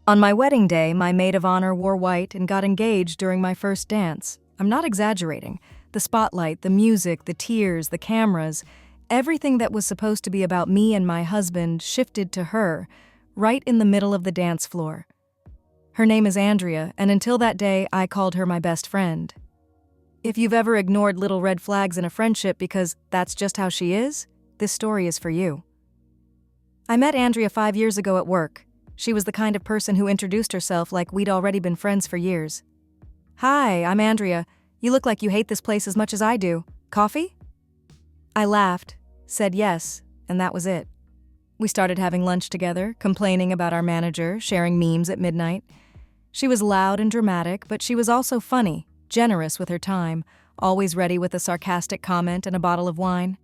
On my wedding day, my maid of honor wore white and got engaged during my first dance. I'm not exaggerating. The spotlight, the music, the tears, the cameras, everything that was supposed to be about me and my husband shifted to her, right in the middle of the dance floor. Her name is Andrea, and until that day, I called her my best friend. If you've ever ignored little red flags in a friendship because that's just how she is, this story is for you. I met Andrea 5 years ago at work. She was the kind of person who introduced herself like we'd already been friends for years. "Hi, I'm Andrea. You look like you hate this place as much as I do. Coffee?" I laughed, said yes, and that was it. We started having lunch together, complaining about our manager, sharing memes at midnight. She was loud and dramatic, but she was also funny, generous with her time, always ready with a sarcastic comment and a bottle of wine.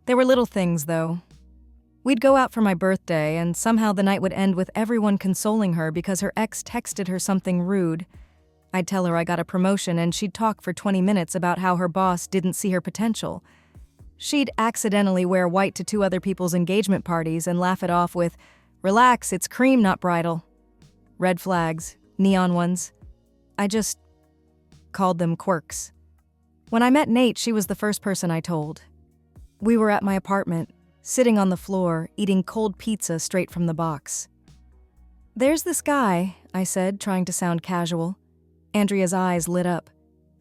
There were little things, though. We'd go out for my birthday, and somehow the night would end with everyone consoling her because her ex texted her something rude. I'd tell her I got a promotion, and she'd talk for 20 minutes about how her boss didn't see her potential. She'd accidentally wear white to 2 other people's engagement parties and laugh it off with, "Relax, it's cream, not bridal." Red flags, neon ones. I just called them quirks. When I met Nate, she was the first person I told. We were at my apartment, sitting on the floor, eating cold pizza straight from the box. "There's this guy," I said, trying to sound casual. Andrea's eyes lit up.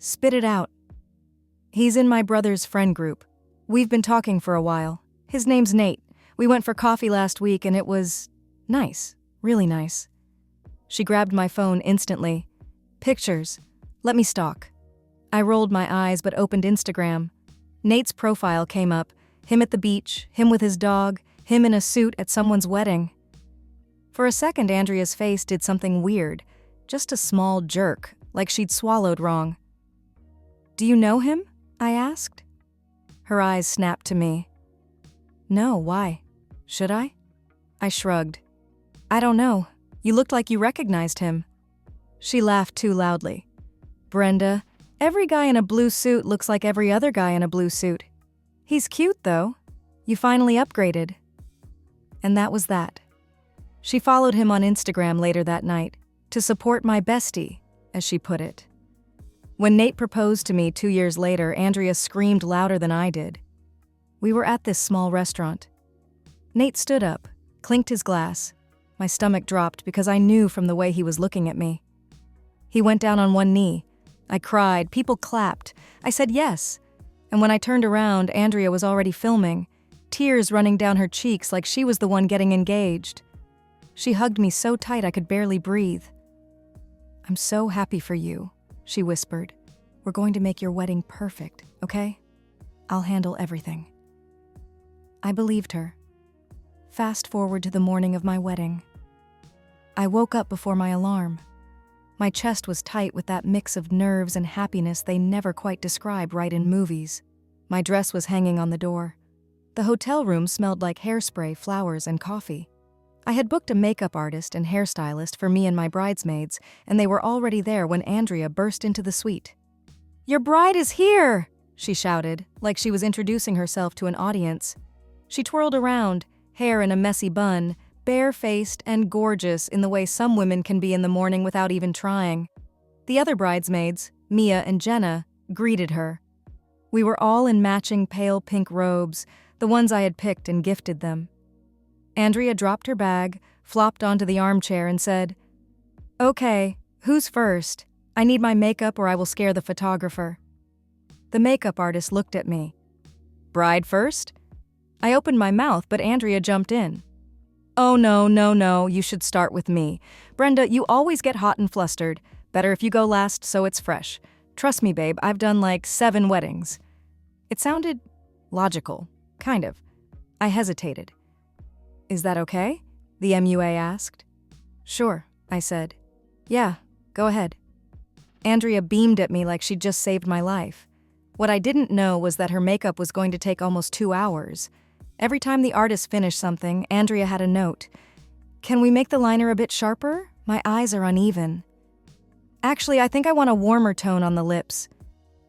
"Spit it out." "He's in my brother's friend group. We've been talking for a while. His name's Nate. We went for coffee last week and it was nice, really nice." She grabbed my phone instantly. "Pictures. Let me stalk." I rolled my eyes but opened Instagram. Nate's profile came up. Him at the beach, him with his dog, him in a suit at someone's wedding. For a second, Andrea's face did something weird, just a small jerk, like she'd swallowed wrong. "Do you know him?" I asked. Her eyes snapped to me. "No, why? Should I?" I shrugged. "I don't know. You looked like you recognized him." She laughed too loudly. "Brenda, every guy in a blue suit looks like every other guy in a blue suit. He's cute, though. You finally upgraded." And that was that. She followed him on Instagram later that night, to support my bestie, as she put it. When Nate proposed to me 2 years later, Andrea screamed louder than I did. We were at this small restaurant. Nate stood up, clinked his glass. My stomach dropped because I knew from the way he was looking at me. He went down on one knee. I cried, people clapped. I said yes. And when I turned around, Andrea was already filming, tears running down her cheeks like she was the one getting engaged. She hugged me so tight I could barely breathe. "I'm so happy for you," she whispered. "We're going to make your wedding perfect, okay? I'll handle everything." I believed her. Fast forward to the morning of my wedding. I woke up before my alarm. My chest was tight with that mix of nerves and happiness they never quite describe right in movies. My dress was hanging on the door. The hotel room smelled like hairspray, flowers, and coffee. I had booked a makeup artist and hairstylist for me and my bridesmaids, and they were already there when Andrea burst into the suite. "Your bride is here!" she shouted, like she was introducing herself to an audience. She twirled around, hair in a messy bun, bare-faced and gorgeous in the way some women can be in the morning without even trying. The other bridesmaids, Mia and Jenna, greeted her. We were all in matching pale pink robes, the ones I had picked and gifted them. Andrea dropped her bag, flopped onto the armchair and said, "Okay, who's first? I need my makeup or I will scare the photographer." The makeup artist looked at me. "Bride first?" I opened my mouth, but Andrea jumped in. "Oh no, you should start with me. Brenda, you always get hot and flustered. Better if you go last so it's fresh. Trust me, babe, I've done like 7 weddings." It sounded logical, kind of. I hesitated. "Is that okay?" the MUA asked. "Sure," I said. "Yeah, go ahead." Andrea beamed at me like she'd just saved my life. What I didn't know was that her makeup was going to take almost 2 hours. Every time the artist finished something, Andrea had a note. "Can we make the liner a bit sharper? My eyes are uneven." "Actually, I think I want a warmer tone on the lips."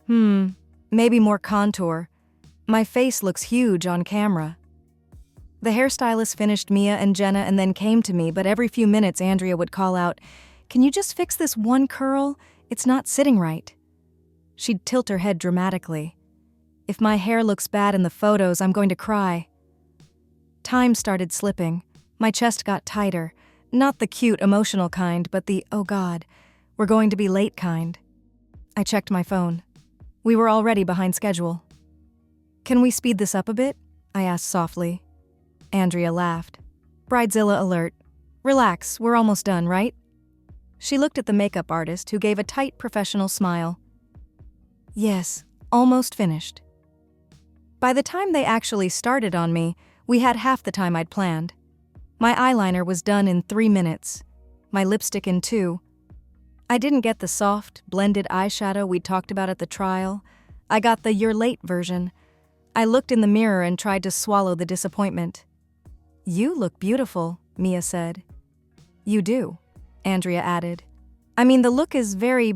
Maybe more contour. My face looks huge on camera." The hairstylist finished Mia and Jenna and then came to me, but every few minutes Andrea would call out, "Can you just fix this one curl? It's not sitting right." She'd tilt her head dramatically. "If my hair looks bad in the photos, I'm going to cry." Time started slipping. My chest got tighter. Not the cute, emotional kind, but the, "oh God, we're going to be late" kind. I checked my phone. We were already behind schedule. "Can we speed this up a bit?" I asked softly. Andrea laughed. "Bridezilla alert. Relax, we're almost done, right?" She looked at the makeup artist, who gave a tight, professional smile. "Yes, almost finished." By the time they actually started on me, we had half the time I'd planned. My eyeliner was done in 3 minutes. My lipstick in 2. I didn't get the soft, blended eyeshadow we'd talked about at the trial. I got the "you're late" version. I looked in the mirror and tried to swallow the disappointment. "You look beautiful," Mia said. "You do," Andrea added. "I mean, the look is very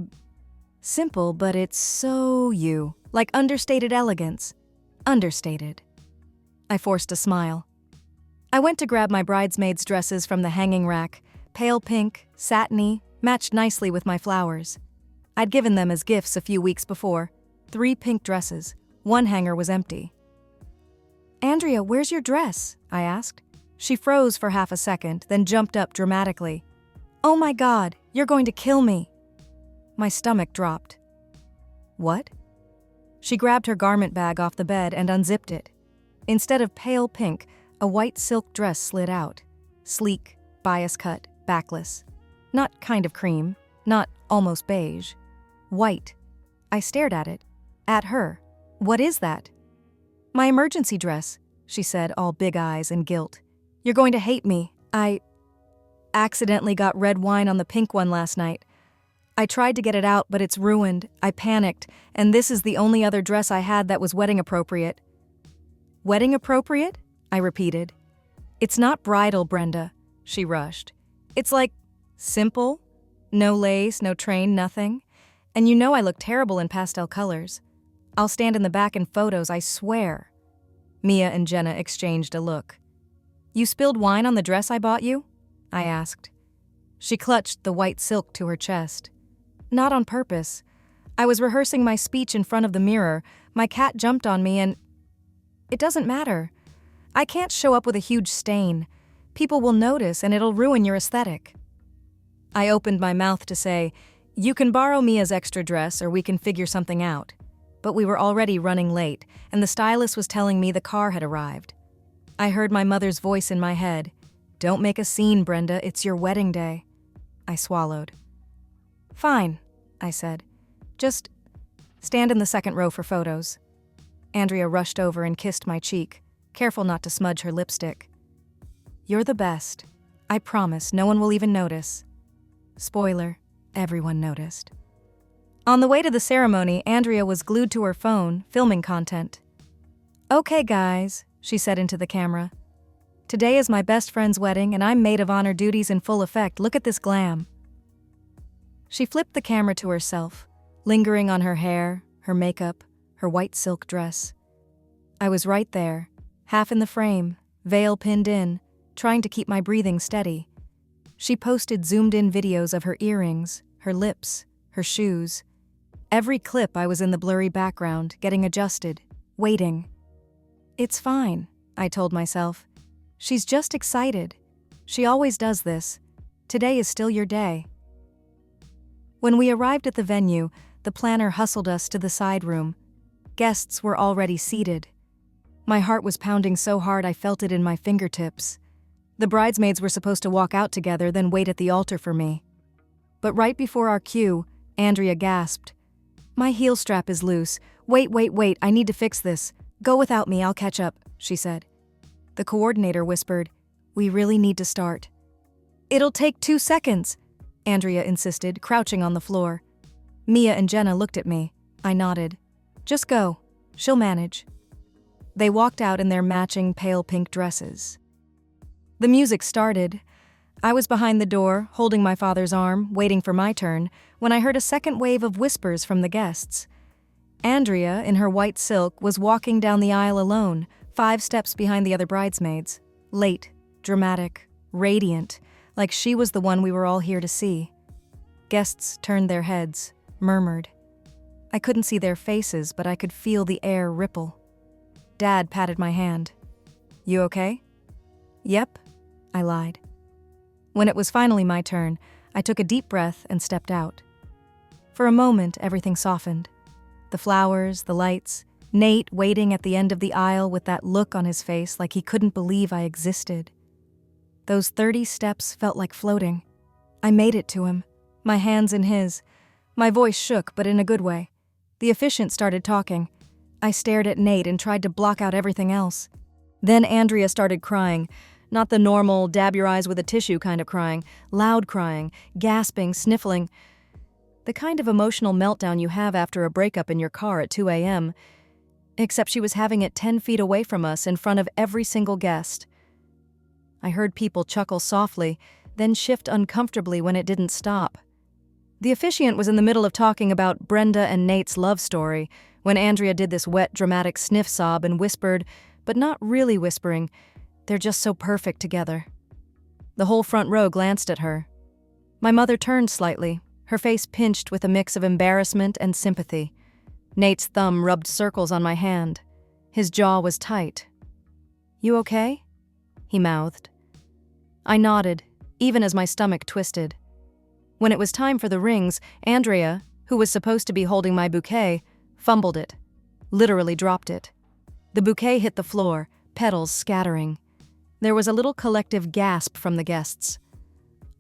simple, but it's so you. Like understated elegance. Understated." I forced a smile. I went to grab my bridesmaids' dresses from the hanging rack. Pale pink, satiny, matched nicely with my flowers. I'd given them as gifts a few weeks before. 3 pink dresses. One hanger was empty. "Andrea, where's your dress?" I asked. She froze for half a second, then jumped up dramatically. "Oh my God, you're going to kill me." My stomach dropped. "What?" She grabbed her garment bag off the bed and unzipped it. Instead of pale pink, a white silk dress slid out. Sleek, bias cut, backless. Not kind of cream, not almost beige. White. I stared at it. At her. "What is that?" "My emergency dress," she said, all big eyes and guilt. "You're going to hate me. I accidentally got red wine on the pink one last night. I tried to get it out, but it's ruined. I panicked, and this is the only other dress I had that was wedding appropriate." "Wedding appropriate?" I repeated. "It's not bridal, Brenda," she rushed. "It's like simple. No lace, no train, nothing. And you know I look terrible in pastel colors. I'll stand in the back in photos, I swear." Mia and Jenna exchanged a look. "You spilled wine on the dress I bought you?" I asked. She clutched the white silk to her chest. "Not on purpose. I was rehearsing my speech in front of the mirror. My cat jumped on me and... It doesn't matter. I can't show up with a huge stain. People will notice and it'll ruin your aesthetic." I opened my mouth to say, "You can borrow Mia's extra dress or we can figure something out." But we were already running late, and the stylist was telling me the car had arrived. I heard my mother's voice in my head. "Don't make a scene, Brenda, it's your wedding day." I swallowed. "Fine," I said. "Just stand in the second row for photos." Andrea rushed over and kissed my cheek, careful not to smudge her lipstick. "You're the best. I promise no one will even notice." Spoiler, everyone noticed. On the way to the ceremony, Andrea was glued to her phone, filming content. "Okay, guys," she said into the camera. "Today is my best friend's wedding, and I'm maid of honor duties in full effect. Look at this glam." She flipped the camera to herself, lingering on her hair, her makeup, her white silk dress. I was right there, half in the frame, veil pinned in, trying to keep my breathing steady. She posted zoomed-in videos of her earrings, her lips, her shoes. Every clip I was in the blurry background, getting adjusted, waiting. "It's fine," I told myself. "She's just excited. She always does this. Today is still your day." When we arrived at the venue, the planner hustled us to the side room. Guests were already seated. My heart was pounding so hard I felt it in my fingertips. The bridesmaids were supposed to walk out together, then wait at the altar for me. But right before our cue, Andrea gasped. "My heel strap is loose. Wait, I need to fix this. Go without me, I'll catch up," she said. The coordinator whispered, "We really need to start." "It'll take 2 seconds," Andrea insisted, crouching on the floor. Mia and Jenna looked at me. I nodded. "Just go. She'll manage." They walked out in their matching pale pink dresses. The music started. I was behind the door, holding my father's arm, waiting for my turn, when I heard a second wave of whispers from the guests. Andrea, in her white silk, was walking down the aisle alone, 5 steps behind the other bridesmaids. Late, dramatic, radiant, like she was the one we were all here to see. Guests turned their heads, murmured. I couldn't see their faces, but I could feel the air ripple. Dad patted my hand. "You okay?" "Yep," I lied. When it was finally my turn, I took a deep breath and stepped out. For a moment, everything softened. The flowers, the lights, Nate waiting at the end of the aisle with that look on his face like he couldn't believe I existed. Those 30 steps felt like floating. I made it to him, my hands in his. My voice shook, but in a good way. The officiant started talking. I stared at Nate and tried to block out everything else. Then Andrea started crying, not the normal dab your eyes with a tissue kind of crying, loud crying, gasping, sniffling. The kind of emotional meltdown you have after a breakup in your car at 2 a.m., except she was having it 10 feet away from us in front of every single guest. I heard people chuckle softly, then shift uncomfortably when it didn't stop. The officiant was in the middle of talking about Brenda and Nate's love story when Andrea did this wet, dramatic sniff sob and whispered, but not really whispering, "They're just so perfect together." The whole front row glanced at her. My mother turned slightly, her face pinched with a mix of embarrassment and sympathy. Nate's thumb rubbed circles on my hand. His jaw was tight. "You okay?" he mouthed. I nodded, even as my stomach twisted. When it was time for the rings, Andrea, who was supposed to be holding my bouquet, fumbled it, literally dropped it. The bouquet hit the floor, petals scattering. There was a little collective gasp from the guests.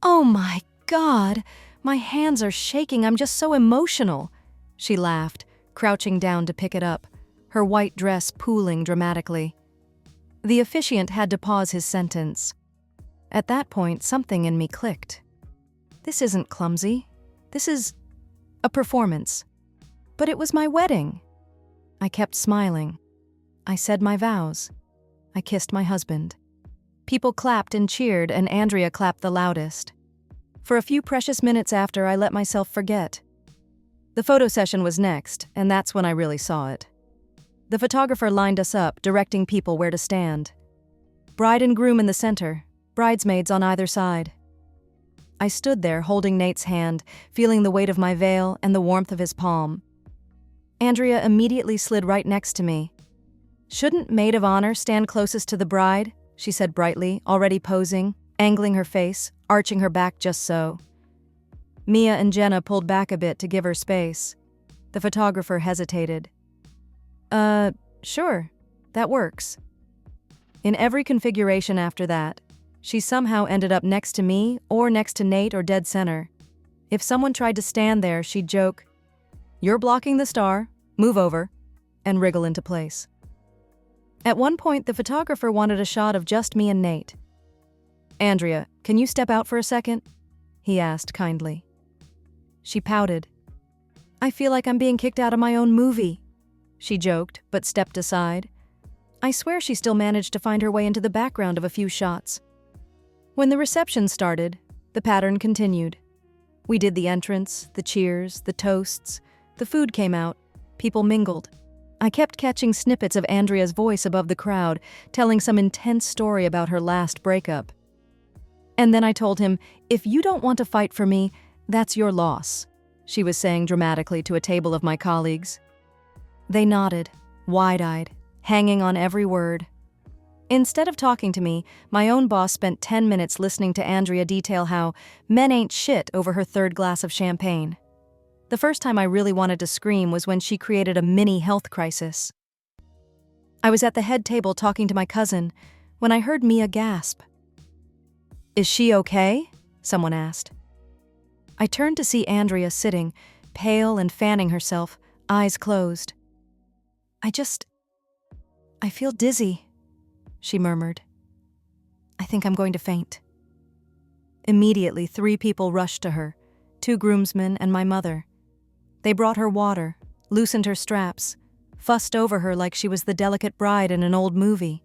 "Oh my God, my hands are shaking, I'm just so emotional," she laughed, crouching down to pick it up, her white dress pooling dramatically. The officiant had to pause his sentence. At that point, something in me clicked. This isn't clumsy. This is a performance. But it was my wedding. I kept smiling. I said my vows. I kissed my husband. People clapped and cheered, and Andrea clapped the loudest. For a few precious minutes after, I let myself forget. The photo session was next, and that's when I really saw it. The photographer lined us up, directing people where to stand. Bride and groom in the center, bridesmaids on either side. I stood there holding Nate's hand, feeling the weight of my veil and the warmth of his palm. Andrea immediately slid right next to me. "Shouldn't maid of honor stand closest to the bride?" she said brightly, already posing, angling her face, arching her back just so. Mia and Jenna pulled back a bit to give her space. The photographer hesitated. Sure, that works." In every configuration after that, she somehow ended up next to me or next to Nate or dead center. If someone tried to stand there, she'd joke, "You're blocking the star, move over," and wriggle into place. At one point, the photographer wanted a shot of just me and Nate. "Andrea, can you step out for a second?" he asked kindly. She pouted. "I feel like I'm being kicked out of my own movie," she joked, but stepped aside. I swear she still managed to find her way into the background of a few shots. When the reception started, the pattern continued. We did the entrance, the cheers, the toasts. The food came out. People mingled. I kept catching snippets of Andrea's voice above the crowd, telling some intense story about her last breakup. And then I told him, "If you don't want to fight for me, that's your loss," she was saying dramatically to a table of my colleagues. They nodded, wide-eyed, hanging on every word. Instead of talking to me, my own boss spent 10 minutes listening to Andrea detail how men ain't shit over her third glass of champagne. The first time I really wanted to scream was when she created a mini health crisis. I was at the head table talking to my cousin when I heard Mia gasp. "Is she okay?" someone asked. I turned to see Andrea sitting, pale and fanning herself, eyes closed. I feel dizzy," she murmured. "I think I'm going to faint." Immediately, 3 people rushed to her, 2 groomsmen and my mother. They brought her water, loosened her straps, fussed over her like she was the delicate bride in an old movie.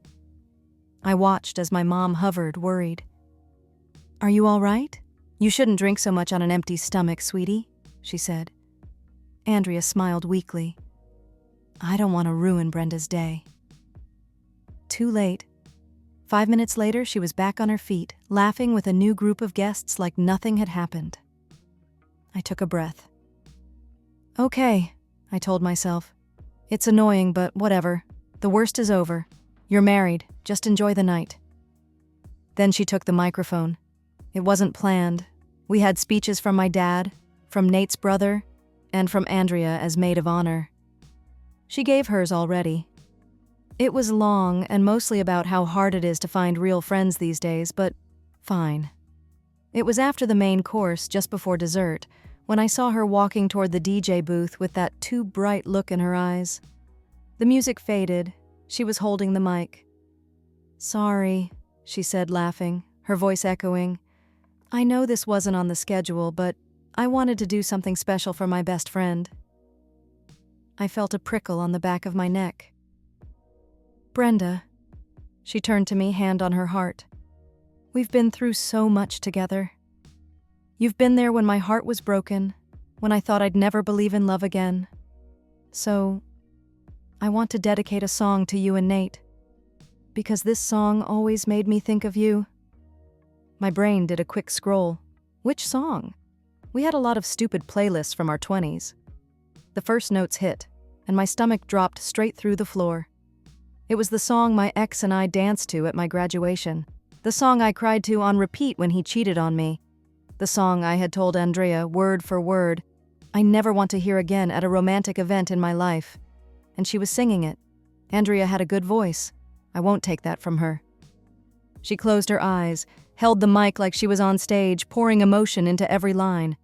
I watched as my mom hovered, worried. "Are you all right? You shouldn't drink so much on an empty stomach, sweetie," she said. Andrea smiled weakly. "I don't want to ruin Brenda's day." Too late. 5 minutes later, she was back on her feet, laughing with a new group of guests like nothing had happened. I took a breath. Okay, I told myself. It's annoying, but whatever. The worst is over. You're married. Just enjoy the night. Then she took the microphone. It wasn't planned. We had speeches from my dad, from Nate's brother, and from Andrea as maid of honor. She gave hers already. It was long and mostly about how hard it is to find real friends these days, but fine. It was after the main course, just before dessert, when I saw her walking toward the DJ booth with that too bright look in her eyes. The music faded. She was holding the mic. Sorry, she said, laughing, her voice echoing. I know this wasn't on the schedule, but I wanted to do something special for my best friend. I felt a prickle on the back of my neck. Brenda, she turned to me, hand on her heart. We've been through so much together. You've been there when my heart was broken, when I thought I'd never believe in love again. So, I want to dedicate a song to you and Nate, because this song always made me think of you. My brain did a quick scroll. Which song? We had a lot of stupid playlists from our 20s. The first notes hit, and my stomach dropped straight through the floor. It was the song my ex and I danced to at my graduation. The song I cried to on repeat when he cheated on me. The song I had told Andrea, word for word, I never want to hear again at a romantic event in my life. And she was singing it. Andrea had a good voice. I won't take that from her. She closed her eyes, held the mic like she was on stage, pouring emotion into every line.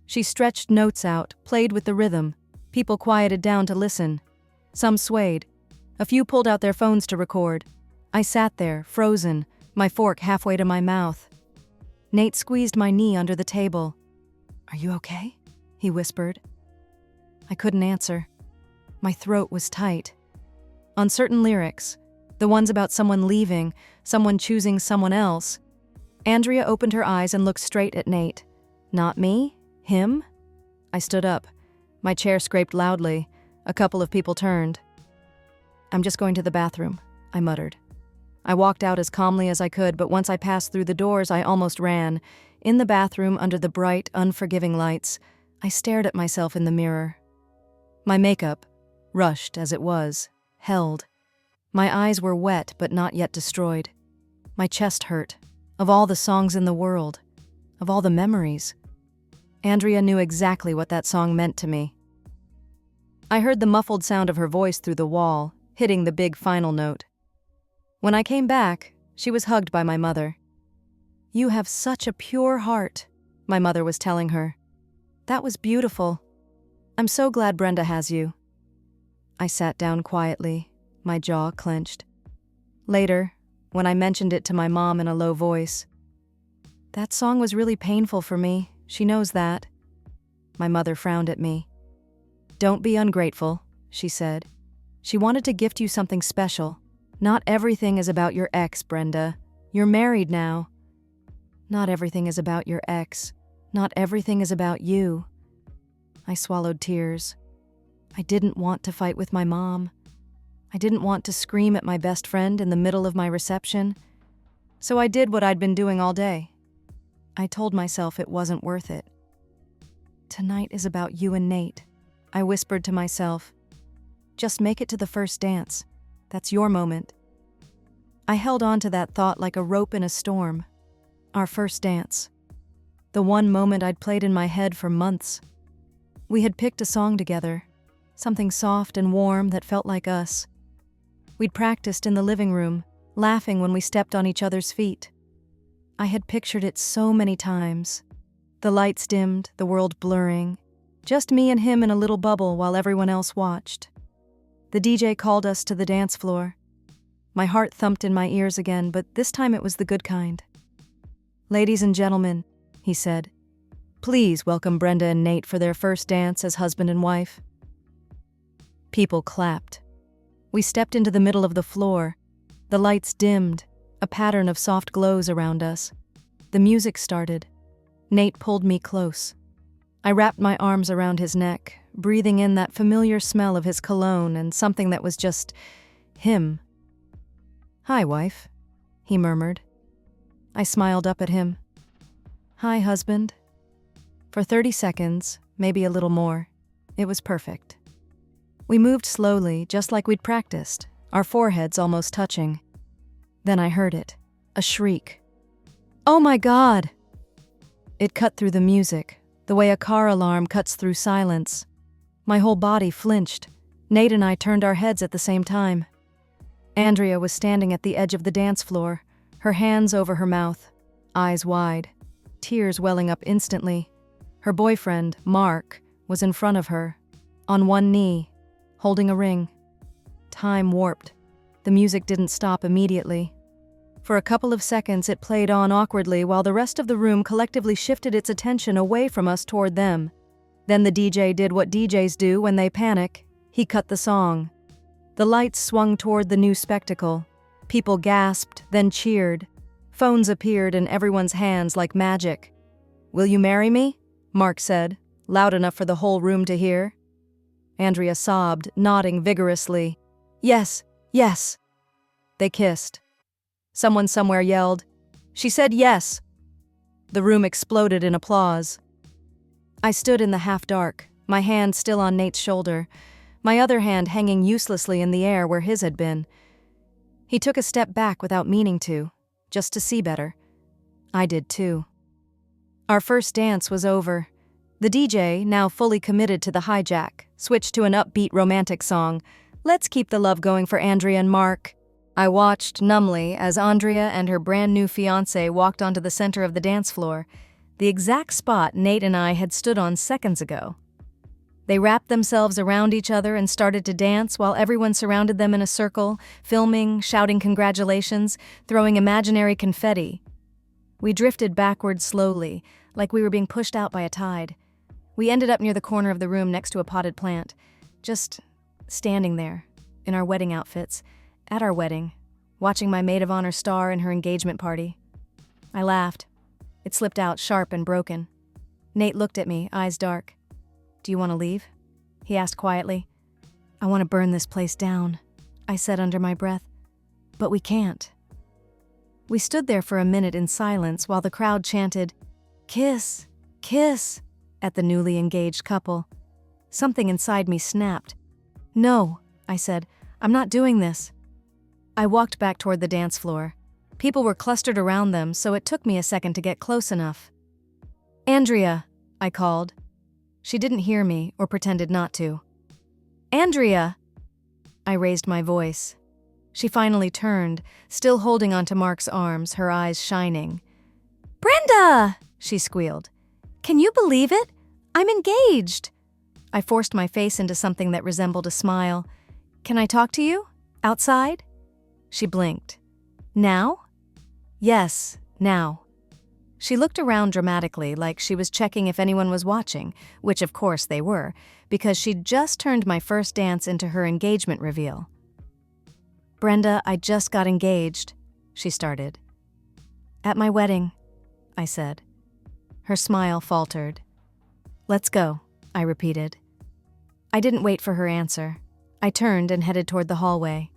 She stretched notes out, played with the rhythm. People quieted down to listen. Some swayed. A few pulled out their phones to record. I sat there, frozen, my fork halfway to my mouth. Nate squeezed my knee under the table. Are you okay? He whispered. I couldn't answer. My throat was tight. On certain lyrics, the ones about someone leaving, someone choosing someone else, Andrea opened her eyes and looked straight at Nate. Not me? Him? I stood up. My chair scraped loudly. A couple of people turned. I'm just going to the bathroom, I muttered. I walked out as calmly as I could, but once I passed through the doors, I almost ran. In the bathroom, under the bright, unforgiving lights, I stared at myself in the mirror. My makeup, rushed as it was, held. My eyes were wet but not yet destroyed. My chest hurt. Of all the songs in the world, of all the memories, Andrea knew exactly what that song meant to me. I heard the muffled sound of her voice through the wall, hitting the big final note. When I came back, she was hugged by my mother. You have such a pure heart, my mother was telling her. That was beautiful. I'm so glad Brenda has you. I sat down quietly, my jaw clenched. Later, when I mentioned it to my mom in a low voice, that song was really painful for me. She knows that. My mother frowned at me. Don't be ungrateful, she said. She wanted to gift you something special. Not everything is about your ex, Brenda. You're married now. Not everything is about your ex. Not everything is about you. I swallowed tears. I didn't want to fight with my mom. I didn't want to scream at my best friend in the middle of my reception. So I did what I'd been doing all day. I told myself it wasn't worth it. Tonight is about you and Nate, I whispered to myself. Just make it to the first dance. That's your moment. I held on to that thought like a rope in a storm. Our first dance. The one moment I'd played in my head for months. We had picked a song together, something soft and warm that felt like us. We'd practiced in the living room, laughing when we stepped on each other's feet. I had pictured it so many times. The lights dimmed, the world blurring. Just me and him in a little bubble while everyone else watched. The DJ called us to the dance floor. My heart thumped in my ears again, but this time it was the good kind. Ladies and gentlemen, he said, please welcome Brenda and Nate for their first dance as husband and wife. People clapped. We stepped into the middle of the floor. The lights dimmed, a pattern of soft glows around us. The music started. Nate pulled me close. I wrapped my arms around his neck, breathing in that familiar smell of his cologne and something that was just him. Hi, wife. he murmured. I smiled up at him. Hi, husband. For 30 seconds, maybe a little more, it was perfect. We moved slowly, just like we'd practiced, our foreheads almost touching. Then I heard it, a shriek. Oh my God! It cut through the music, the way a car alarm cuts through silence. My whole body flinched. Nate and I turned our heads at the same time. Andrea was standing at the edge of the dance floor, her hands over her mouth, eyes wide, tears welling up instantly. Her boyfriend, Mark, was in front of her, on one knee, holding a ring. Time warped. The music didn't stop immediately. For a couple of seconds it played on awkwardly while the rest of the room collectively shifted its attention away from us toward them. Then the DJ did what DJs do when they panic. He cut the song. The lights swung toward the new spectacle. People gasped, then cheered. Phones appeared in everyone's hands like magic. Will you marry me? Mark said, loud enough for the whole room to hear. Andrea sobbed, nodding vigorously. Yes, yes. They kissed. Someone somewhere yelled, She said yes. The room exploded in applause. I stood in the half-dark, my hand still on Nate's shoulder, my other hand hanging uselessly in the air where his had been. He took a step back without meaning to, just to see better. I did too. Our first dance was over. The DJ, now fully committed to the hijack, switched to an upbeat romantic song, Let's Keep the Love Going for Andrea and Mark. I watched numbly as Andrea and her brand new fiancé walked onto the center of the dance floor, the exact spot Nate and I had stood on seconds ago. They wrapped themselves around each other and started to dance while everyone surrounded them in a circle, filming, shouting congratulations, throwing imaginary confetti. We drifted backward slowly, like we were being pushed out by a tide. We ended up near the corner of the room next to a potted plant, just standing there, in our wedding outfits, at our wedding, watching my maid of honor star in her engagement party. I laughed. It slipped out sharp and broken. Nate looked at me, eyes dark. Do you want to leave? He asked quietly. I want to burn this place down, I said under my breath. But we can't. We stood there for a minute in silence while the crowd chanted, Kiss, kiss, at the newly engaged couple. Something inside me snapped. No, I said, I'm not doing this. I walked back toward the dance floor. People were clustered around them, so it took me a second to get close enough. Andrea, I called. She didn't hear me or pretended not to. Andrea! I raised my voice. She finally turned, still holding onto Mark's arms, her eyes shining. Brenda! She squealed. Can you believe it? I'm engaged! I forced my face into something that resembled a smile. Can I talk to you? Outside? She blinked. Now? Yes, now. She looked around dramatically, like she was checking if anyone was watching, which of course they were, because she'd just turned my first dance into her engagement reveal. Brenda, I just got engaged, she started. At my wedding, I said. Her smile faltered. Let's go, I repeated. I didn't wait for her answer. I turned and headed toward the hallway.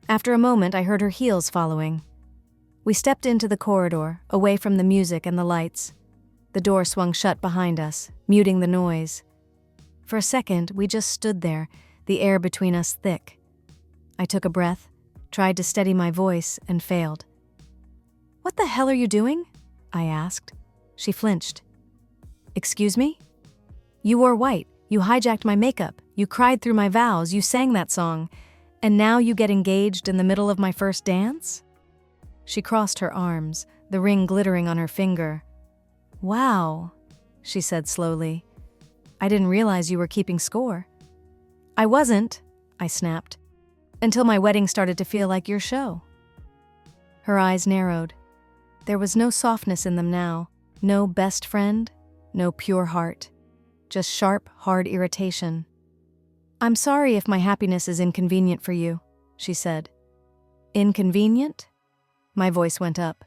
After a moment, I heard her heels following. We stepped into the corridor, away from the music and the lights. The door swung shut behind us, muting the noise. For a second, we just stood there, the air between us thick. I took a breath, tried to steady my voice, and failed. What the hell are you doing? I asked. She flinched. Excuse me? You wore white. You hijacked my makeup. You cried through my vows. You sang that song. And now you get engaged in the middle of my first dance? She crossed her arms, the ring glittering on her finger. Wow, she said slowly. I didn't realize you were keeping score. I wasn't, I snapped, until my wedding started to feel like your show. Her eyes narrowed. There was no softness in them now, no best friend, no pure heart, just sharp, hard irritation. I'm sorry if my happiness is inconvenient for you, she said. Inconvenient? My voice went up.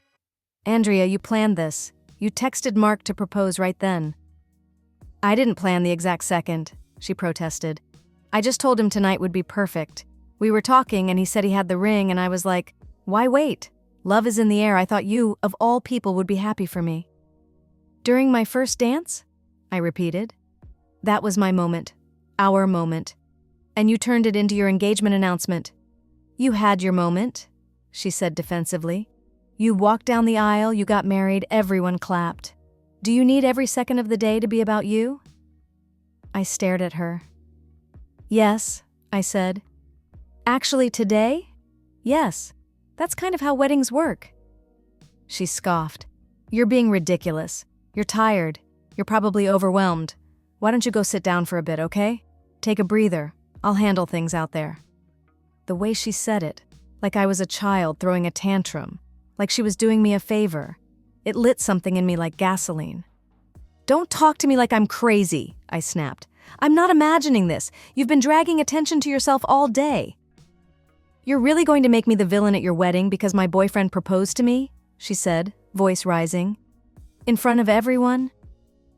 Andrea, you planned this. You texted Mark to propose right then. I didn't plan the exact second, she protested. I just told him tonight would be perfect. We were talking and he said he had the ring and I was like, why wait? Love is in the air. I thought you, of all people, would be happy for me." "During my first dance?" I repeated. "That was my moment. Our moment. And you turned it into your engagement announcement." "You had your moment," she said defensively. "You walked down the aisle, you got married, everyone clapped. Do you need every second of the day to be about you?" I stared at her. "Yes," I said. "Actually, today? Yes. That's kind of how weddings work." She scoffed. "You're being ridiculous. You're tired. You're probably overwhelmed. Why don't you go sit down for a bit, okay? Take a breather. I'll handle things out there." The way she said it, like I was a child throwing a tantrum, like she was doing me a favor, it lit something in me like gasoline. "Don't talk to me like I'm crazy," I snapped. "I'm not imagining this. You've been dragging attention to yourself all day." "You're really going to make me the villain at your wedding because my boyfriend proposed to me?" she said, voice rising. "In front of everyone?"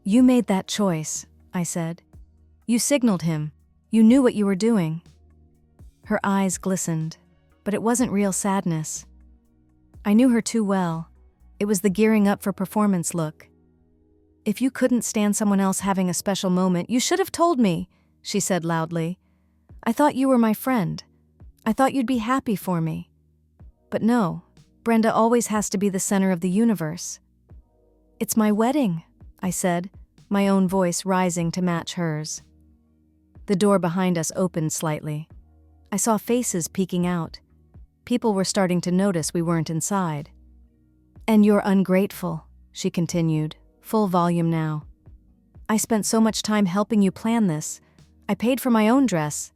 "You made that choice," I said. "You signaled him. You knew what you were doing." Her eyes glistened, but it wasn't real sadness. I knew her too well. It was the gearing up for performance look. "If you couldn't stand someone else having a special moment, you should have told me," she said loudly. "I thought you were my friend. I thought you'd be happy for me. But no, Brenda always has to be the center of the universe." "It's my wedding," I said, my own voice rising to match hers. The door behind us opened slightly. I saw faces peeking out. People were starting to notice we weren't inside. "And you're ungrateful," she continued, full volume now. "I spent so much time helping you plan this. I paid for my own dress."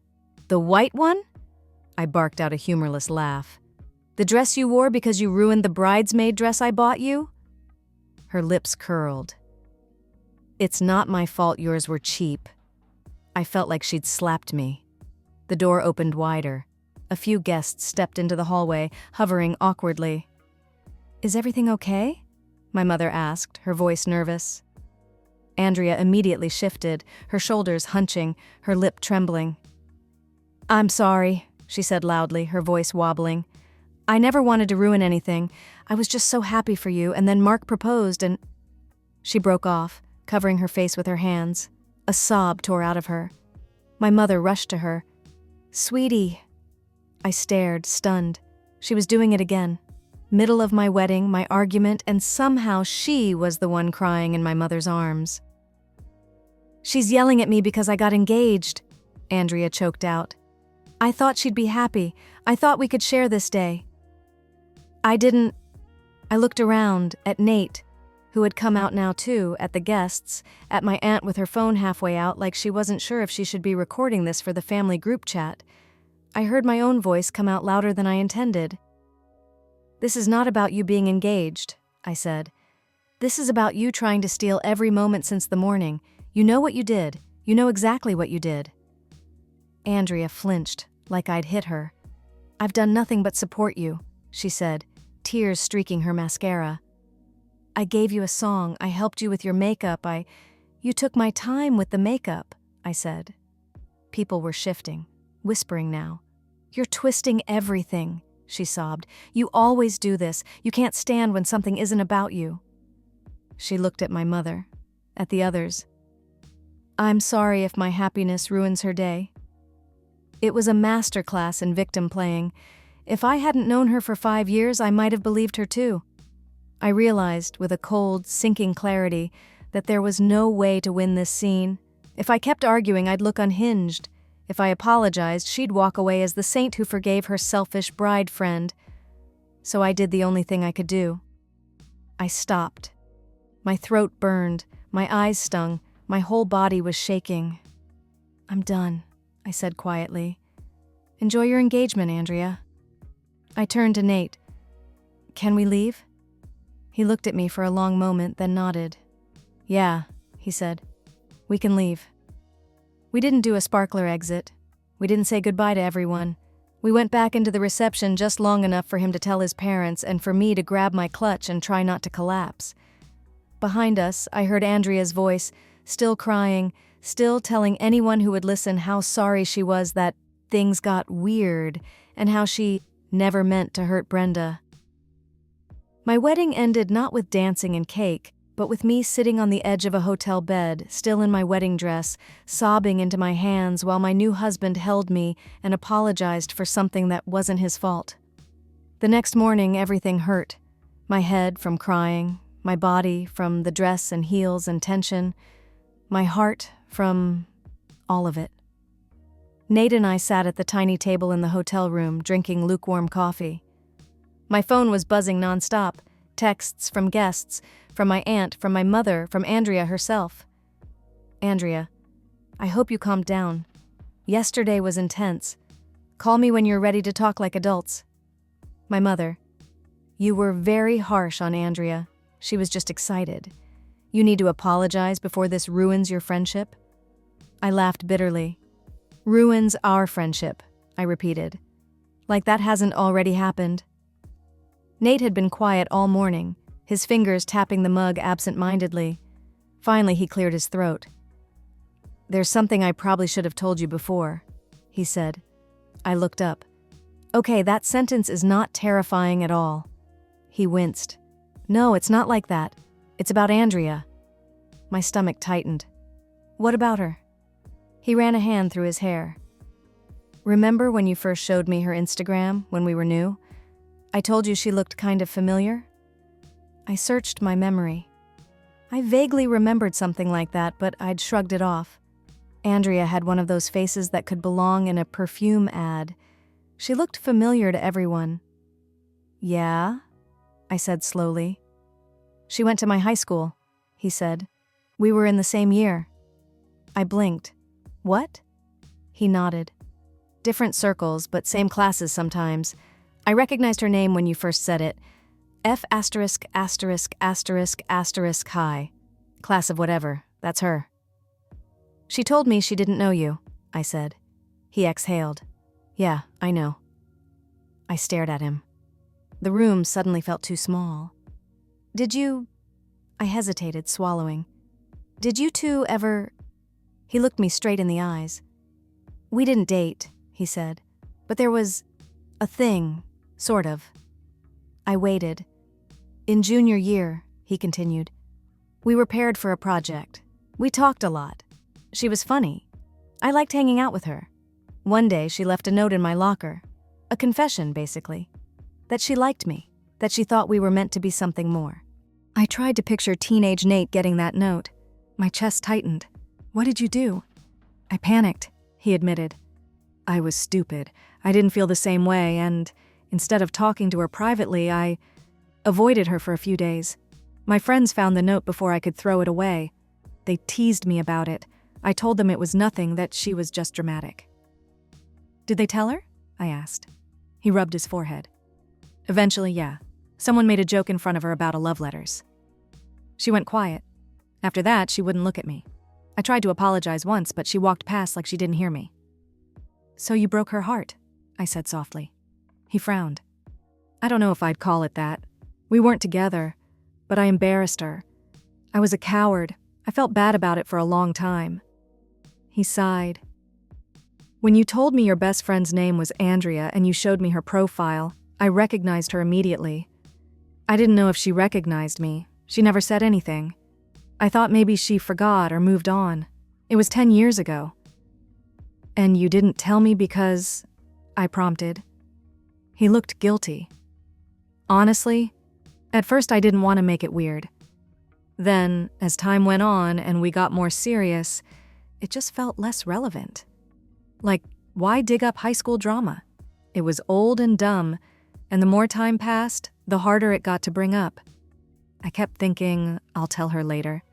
"The white one?" I barked out a humorless laugh. "The dress you wore because you ruined the bridesmaid dress I bought you?" Her lips curled. "It's not my fault yours were cheap." I felt like she'd slapped me. The door opened wider. A few guests stepped into the hallway, hovering awkwardly. "Is everything okay?" my mother asked, her voice nervous. Andrea immediately shifted, her shoulders hunching, her lip trembling. "I'm sorry," she said loudly, her voice wobbling. "I never wanted to ruin anything. I was just so happy for you, and then Mark proposed and—" She broke off, covering her face with her hands. A sob tore out of her. My mother rushed to her. "Sweetie." I stared, stunned. She was doing it again. Middle of my wedding, my argument, and somehow she was the one crying in my mother's arms. "She's yelling at me because I got engaged," Andrea choked out. "I thought she'd be happy. I thought we could share this day." I didn't. I looked around at Nate, who had come out now too, at the guests, at my aunt with her phone halfway out like she wasn't sure if she should be recording this for the family group chat. I heard my own voice come out louder than I intended. "This is not about you being engaged," I said. "This is about you trying to steal every moment since the morning. You know what you did. You know exactly what you did." Andrea flinched, like I'd hit her. "I've done nothing but support you," she said, tears streaking her mascara. "I gave you a song. I helped you with your makeup. You took my time with the makeup," I said. People were shifting, whispering now. "You're twisting everything," she sobbed. "You always do this. You can't stand when something isn't about you." She looked at my mother, at the others. "I'm sorry if my happiness ruins her day." It was a masterclass in victim playing. If I hadn't known her for 5 years, I might have believed her too. I realized, with a cold, sinking clarity, that there was no way to win this scene. If I kept arguing, I'd look unhinged. If I apologized, she'd walk away as the saint who forgave her selfish bride friend. So I did the only thing I could do. I stopped. My throat burned, my eyes stung, my whole body was shaking. "I'm done," I said quietly. "Enjoy your engagement, Andrea." I turned to Nate. "Can we leave?" He looked at me for a long moment, then nodded. "Yeah," he said. "We can leave." We didn't do a sparkler exit. We didn't say goodbye to everyone. We went back into the reception just long enough for him to tell his parents and for me to grab my clutch and try not to collapse. Behind us, I heard Andrea's voice, still crying, still telling anyone who would listen how sorry she was that things got weird and how she never meant to hurt Brenda. My wedding ended not with dancing and cake, but with me sitting on the edge of a hotel bed, still in my wedding dress, sobbing into my hands while my new husband held me and apologized for something that wasn't his fault. The next morning, everything hurt. My head from crying, my body from the dress and heels and tension, my heart from all of it. Nate and I sat at the tiny table in the hotel room, drinking lukewarm coffee. My phone was buzzing nonstop, texts from guests, from my aunt, from my mother, from Andrea herself. Andrea, I hope you calmed down. Yesterday was intense. Call me when you're ready to talk like adults. My mother, you were very harsh on Andrea. She was just excited. You need to apologize before this ruins your friendship. I laughed bitterly. Ruins our friendship, I repeated. Like that hasn't already happened. Nate had been quiet all morning, his fingers tapping the mug absent-mindedly. Finally, he cleared his throat. There's something I probably should have told you before, he said. I looked up. Okay, that sentence is not terrifying at all. He winced. No, it's not like that. It's about Andrea. My stomach tightened. What about her? He ran a hand through his hair. Remember when you first showed me her Instagram when we were new? I told you she looked kind of familiar? I searched my memory. I vaguely remembered something like that, but I'd shrugged it off. Andrea had one of those faces that could belong in a perfume ad. She looked familiar to everyone. Yeah? I said slowly. She went to my high school, he said. We were in the same year. I blinked. What? He nodded. Different circles, but same classes sometimes. I recognized her name when you first said it. F************* high. Class of whatever, that's her. She told me she didn't know you, I said. He exhaled. Yeah, I know. I stared at him. The room suddenly felt too small. Did you... I hesitated, swallowing. Did you two ever... He looked me straight in the eyes. We didn't date, he said. But there was a thing, sort of. I waited. In junior year, he continued, we were paired for a project. We talked a lot. She was funny. I liked hanging out with her. One day, she left a note in my locker. A confession, basically. That she liked me. That she thought we were meant to be something more. I tried to picture teenage Nate getting that note. My chest tightened. What did you do? I panicked, he admitted. I was stupid. I didn't feel the same way, and instead of talking to her privately, I avoided her for a few days. My friends found the note before I could throw it away. They teased me about it. I told them it was nothing, that she was just dramatic. Did they tell her? I asked. He rubbed his forehead. Eventually, yeah. Someone made a joke in front of her about a love letters. She went quiet. After that, she wouldn't look at me. I tried to apologize once, but she walked past like she didn't hear me. So you broke her heart, I said softly. He frowned. I don't know if I'd call it that. We weren't together, but I embarrassed her. I was a coward. I felt bad about it for a long time. He sighed. When you told me your best friend's name was Andrea and you showed me her profile, I recognized her immediately. I didn't know if she recognized me. She never said anything. I thought maybe she forgot or moved on. It was 10 years ago. And you didn't tell me because... I prompted. He looked guilty. Honestly, at first I didn't want to make it weird. Then, as time went on and we got more serious, it just felt less relevant. Like, why dig up high school drama? It was old and dumb, and the more time passed, the harder it got to bring up. I kept thinking, I'll tell her later.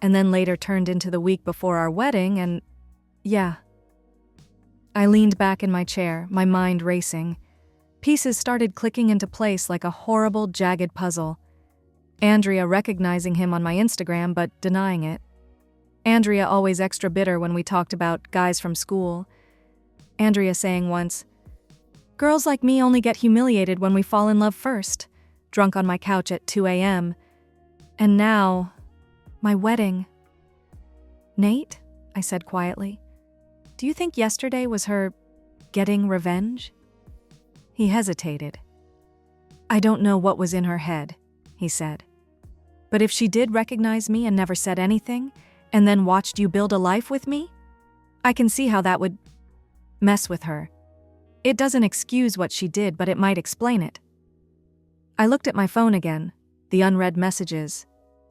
And then later turned into the week before our wedding, and yeah. I leaned back in my chair, my mind racing. Pieces started clicking into place like a horrible, jagged puzzle. Andrea recognizing him on my Instagram, but denying it. Andrea always extra bitter when we talked about guys from school. Andrea saying once, "Girls like me only get humiliated when we fall in love first," drunk on my couch at 2 a.m. And now, my wedding. "Nate," I said quietly, "do you think yesterday was her getting revenge?" He hesitated. "I don't know what was in her head," he said. But if she did recognize me and never said anything, and then watched you build a life with me, I can see how that would mess with her. It doesn't excuse what she did, but it might explain it. I looked at my phone again, the unread messages.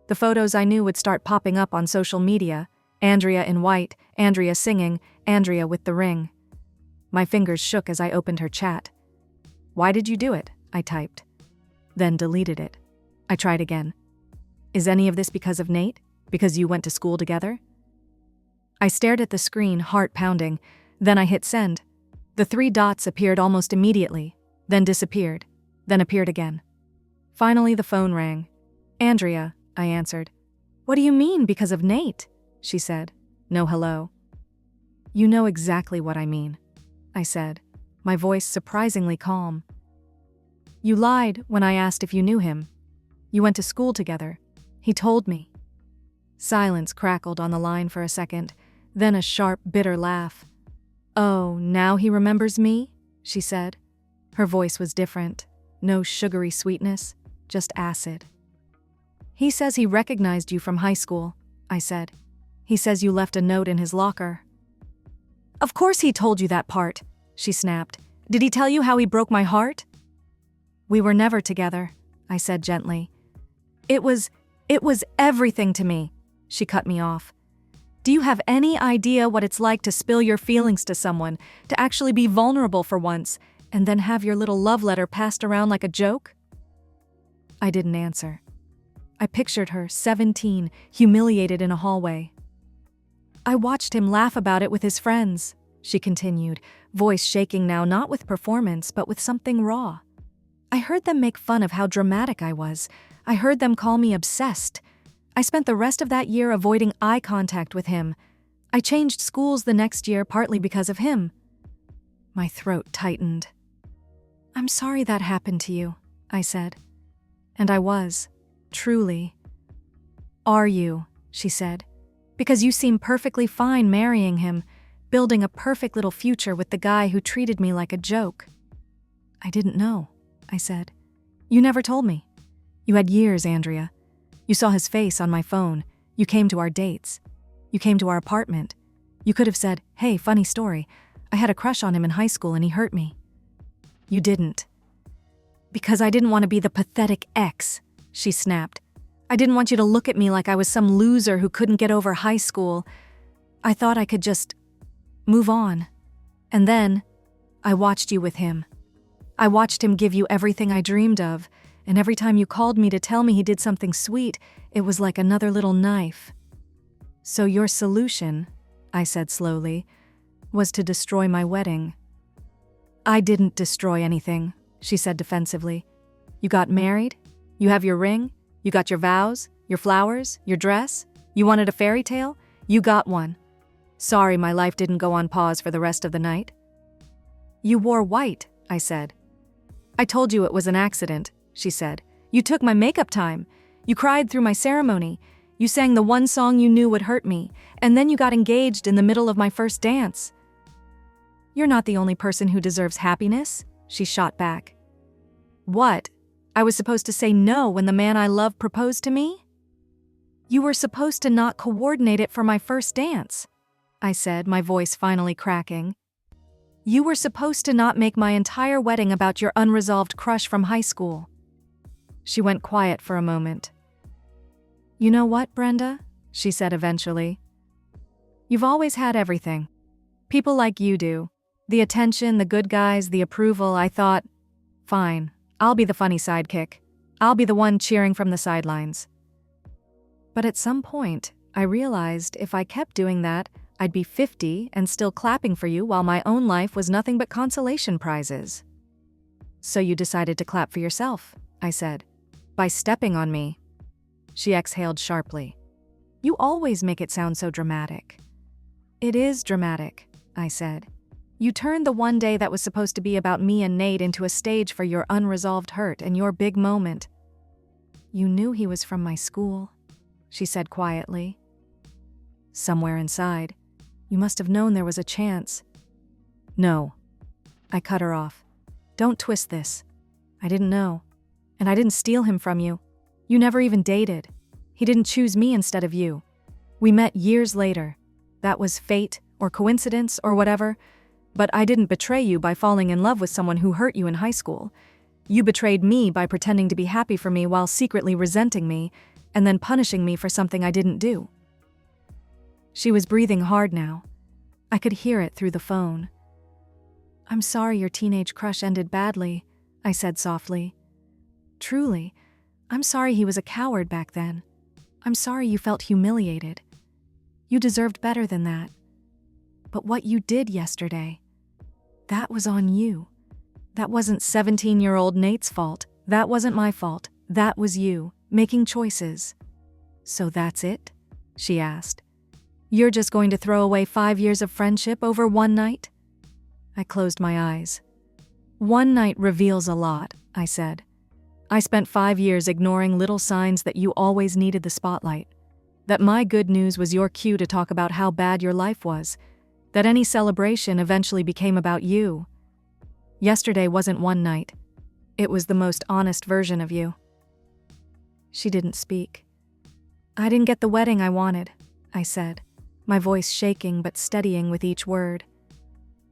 The photos I knew would start popping up on social media. Andrea in white, Andrea singing, Andrea with the ring. My fingers shook as I opened her chat. "Why did you do it?" I typed. Then deleted it. I tried again. "Is any of this because of Nate? Because you went to school together?" I stared at the screen, heart pounding. Then I hit send. The 3 dots appeared almost immediately, then disappeared, then appeared again. Finally, the phone rang. "Andrea," I answered. "What do you mean, because of Nate?" she said. No hello. "You know exactly what I mean," I said, my voice surprisingly calm. "You lied when I asked if you knew him. You went to school together. He told me." Silence crackled on the line for a second, then a sharp, bitter laugh. "Oh, now he remembers me?" she said. Her voice was different. No sugary sweetness, just acid. "He says he recognized you from high school," I said. "He says you left a note in his locker." "Of course he told you that part," she snapped. "Did he tell you how he broke my heart?" "We were never together," I said gently. It was everything to me," she cut me off. "Do you have any idea what it's like to spill your feelings to someone, to actually be vulnerable for once, and then have your little love letter passed around like a joke?" I didn't answer. I pictured her, 17, humiliated in a hallway. "I watched him laugh about it with his friends," she continued, voice shaking now, not with performance, but with something raw. "I heard them make fun of how dramatic I was. I heard them call me obsessed. I spent the rest of that year avoiding eye contact with him. I changed schools the next year partly because of him." My throat tightened. "I'm sorry that happened to you," I said. And I was, truly. "Are you?" she said. "Because you seem perfectly fine marrying him, building a perfect little future with the guy who treated me like a joke." "I didn't know," I said. "You never told me. You had years, Andrea. You saw his face on my phone. You came to our dates. You came to our apartment. You could have said, 'Hey, funny story. I had a crush on him in high school and he hurt me.' You didn't. Because I didn't want to be the pathetic ex," she snapped. "I didn't want you to look at me like I was some loser who couldn't get over high school. I thought I could just move on. And then I watched you with him. I watched him give you everything I dreamed of, and every time you called me to tell me he did something sweet, it was like another little knife. So your solution," I said slowly, "was to destroy my wedding." "I didn't destroy anything," she said defensively. "You got married? You have your ring? You got your vows? Your flowers? Your dress? You wanted a fairy tale? You got one. Sorry my life didn't go on pause for the rest of the night." "You wore white," I said. "I told you it was an accident," she said. "You took my makeup time. You cried through my ceremony. You sang the one song you knew would hurt me, and then you got engaged in the middle of my first dance." "You're not the only person who deserves happiness," she shot back. "What? I was supposed to say no when the man I love proposed to me?" "You were supposed to not coordinate it for my first dance," I said, my voice finally cracking. "You were supposed to not make my entire wedding about your unresolved crush from high school." She went quiet for a moment. "You know what, Brenda?" she said eventually. "You've always had everything. People like you do. The attention, the good guys, the approval. I thought, fine, I'll be the funny sidekick. I'll be the one cheering from the sidelines." But at some point, I realized if I kept doing that, I'd be 50 and still clapping for you while my own life was nothing but consolation prizes. "So you decided to clap for yourself," I said, "by stepping on me." She exhaled sharply. "You always make it sound so dramatic." "It is dramatic," I said. "You turned the one day that was supposed to be about me and Nate into a stage for your unresolved hurt and your big moment." "You knew he was from my school," she said quietly. Somewhere inside, "You must have known there was a chance." "No." I cut her off. "Don't twist this. I didn't know. And I didn't steal him from you. You never even dated. He didn't choose me instead of you. We met years later. That was fate or coincidence or whatever, but I didn't betray you by falling in love with someone who hurt you in high school. You betrayed me by pretending to be happy for me while secretly resenting me and then punishing me for something I didn't do." She was breathing hard now. I could hear it through the phone. "I'm sorry your teenage crush ended badly," I said softly. "Truly, I'm sorry he was a coward back then. I'm sorry you felt humiliated. You deserved better than that. But what you did yesterday, that was on you. That wasn't 17-year-old Nate's fault. That wasn't my fault. That was you, making choices." "So that's it?" she asked. "You're just going to throw away 5 years of friendship over one night?" I closed my eyes. "One night reveals a lot," I said. "I spent 5 years ignoring little signs that you always needed the spotlight. That my good news was your cue to talk about how bad your life was. That any celebration eventually became about you. Yesterday wasn't one night. It was the most honest version of you." She didn't speak. "I didn't get the wedding I wanted," I said, my voice shaking but steadying with each word.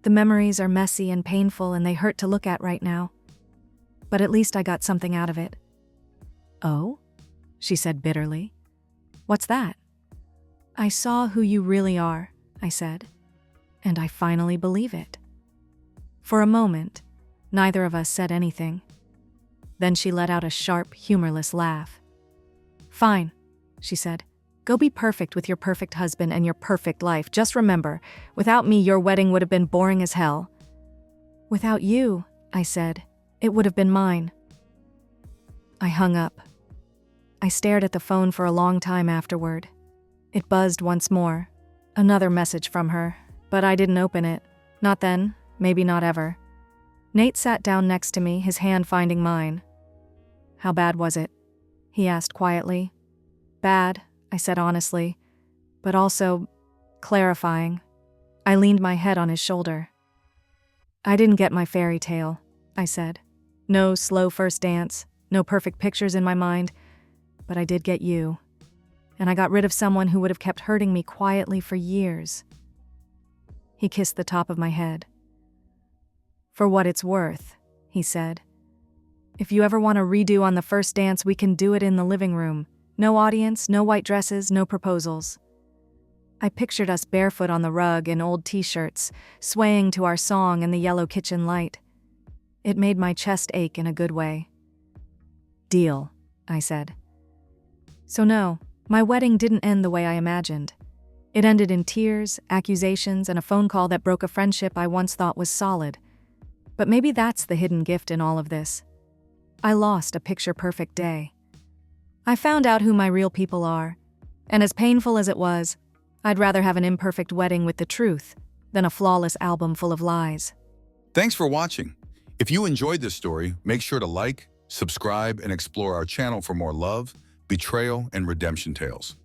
"The memories are messy and painful and they hurt to look at right now. But at least I got something out of it." "Oh?" she said bitterly. "What's that?" "I saw who you really are," I said, "and I finally believe it." For a moment, neither of us said anything. Then she let out a sharp, humorless laugh. "Fine," she said. "Go be perfect with your perfect husband and your perfect life. Just remember, without me, your wedding would have been boring as hell." "Without you," I said, "it would have been mine." I hung up. I stared at the phone for a long time afterward. It buzzed once more. Another message from her, but I didn't open it. Not then, maybe not ever. Nate sat down next to me, his hand finding mine. "How bad was it?" he asked quietly. "Bad," I said honestly, but also clarifying. I leaned my head on his shoulder. "I didn't get my fairy tale," I said. "No slow first dance, no perfect pictures in my mind, but I did get you. And I got rid of someone who would have kept hurting me quietly for years." He kissed the top of my head. "For what it's worth," he said. "If you ever want a redo on the first dance, we can do it in the living room. No audience, no white dresses, no proposals." I pictured us barefoot on the rug in old t-shirts, swaying to our song in the yellow kitchen light. It made my chest ache in a good way. "Deal," I said. So no, my wedding didn't end the way I imagined. It ended in tears, accusations, and a phone call that broke a friendship I once thought was solid. But maybe that's the hidden gift in all of this. I lost a picture-perfect day. I found out who my real people are, and as painful as it was, I'd rather have an imperfect wedding with the truth than a flawless album full of lies. Thanks for watching. If you enjoyed this story, make sure to like, subscribe, and explore our channel for more love, betrayal, and redemption tales.